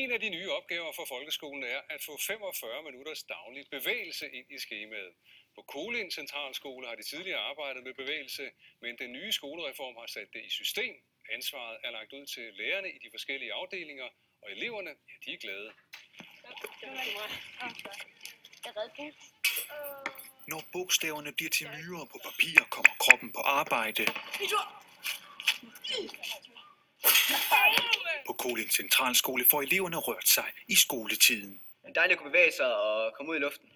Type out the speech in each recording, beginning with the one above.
En af de nye opgaver for folkeskolen er at få 45 minutters daglig bevægelse ind i skemaet. På Kolind Centralskole har de tidligere arbejdet med bevægelse, men den nye skolereform har sat det i system. Ansvaret er lagt ud til lærerne i de forskellige afdelinger, og eleverne, ja, de er glade. Når bogstaverne bliver til myrer på papir, kommer kroppen på arbejde. På Kolind Centralskole får eleverne rørt sig i skoletiden. Det er dejligt at kunne bevæge sig og komme ud i luften.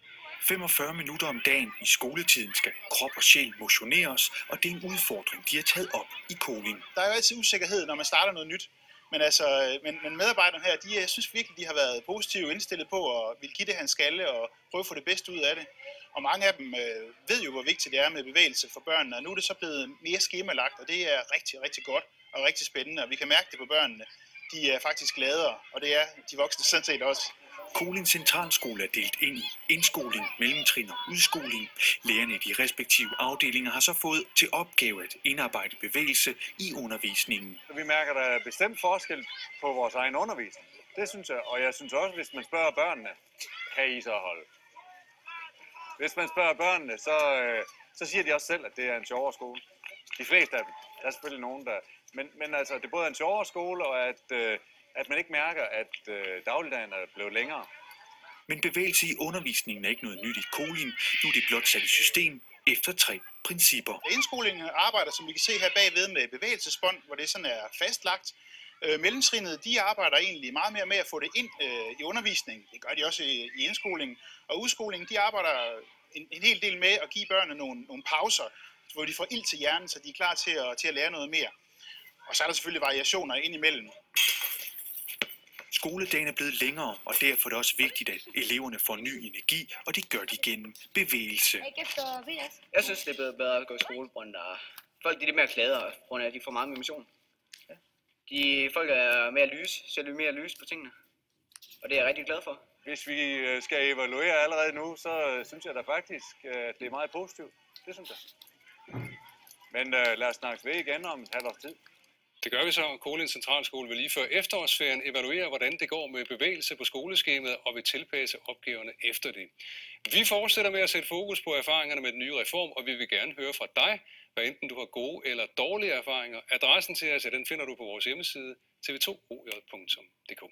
45 minutter om dagen i skoletiden skal krop og sjæl motioneres, og det er en udfordring, de har taget op i Kolind. Der er jo altid usikkerhed, når man starter noget nyt. Men medarbejderne her, jeg synes virkelig, de har været positivt indstillet på at vil give det, han skal, og prøve at få det bedste ud af det. Og mange af dem ved jo, hvor vigtigt det er med bevægelse for børnene, og nu er det så blevet mere skemalagt, og det er rigtig, rigtig godt og rigtig spændende, og vi kan mærke det på børnene. De er faktisk gladere, og det er de voksne sådan set også. Kolind Centralskole er delt ind i indskoling, mellemtrin og udskoling. Lærerne i de respektive afdelinger har så fået til opgave at indarbejde bevægelse i undervisningen. Vi mærker, der er bestemt forskel på vores egen undervisning. Det synes jeg, og jeg synes også, hvis man spørger børnene, kan I så holde? Hvis man spørger børnene, så siger de også selv, at det er en sjovere skole. De fleste af dem. Der er selvfølgelig nogen, der... Men altså, det er både en sjovere skole, og at man ikke mærker, at dagligdagen er blevet længere. Men bevægelse i undervisningen er ikke noget nyt i Kolind. Nu er det blot sat i system efter 3 principper. Indskolingen arbejder, som vi kan se her bagved, med bevægelsesbånd, hvor det sådan er fastlagt. Mellemtrinnet, de arbejder egentlig meget mere med at få det ind i undervisningen. Det gør de også i indskolingen. Og udskolingen, de arbejder en hel del med at give børnene nogle pauser, hvor de får ild til hjernen, så de er klar til at lære noget mere. Og så er der selvfølgelig variationer indimellem. Skoledagen er blevet længere, og derfor er det også vigtigt, at eleverne får ny energi, og det gør de gennem bevægelse. Jeg synes, det er blevet bedre at gå i skole, på grund af folk de er lidt mere glade, på grund af, at de får meget med motion. Folk er mere lys på tingene, og det er jeg rigtig glad for. Hvis vi skal evaluere allerede nu, så synes jeg da faktisk, at det er meget positivt. Det synes jeg. Men lad os snakke ved igen om et halvt års tid. Det gør vi så. Kolind Centralskole vil lige før efterårsferien evaluere, hvordan det går med bevægelse på skoleskemaet, og vil tilpasse opgaverne efter det. Vi fortsætter med at sætte fokus på erfaringerne med den nye reform, og vi vil gerne høre fra dig, hvad enten du har gode eller dårlige erfaringer. Adressen til os, den finder du på vores hjemmeside tv2oj.dk.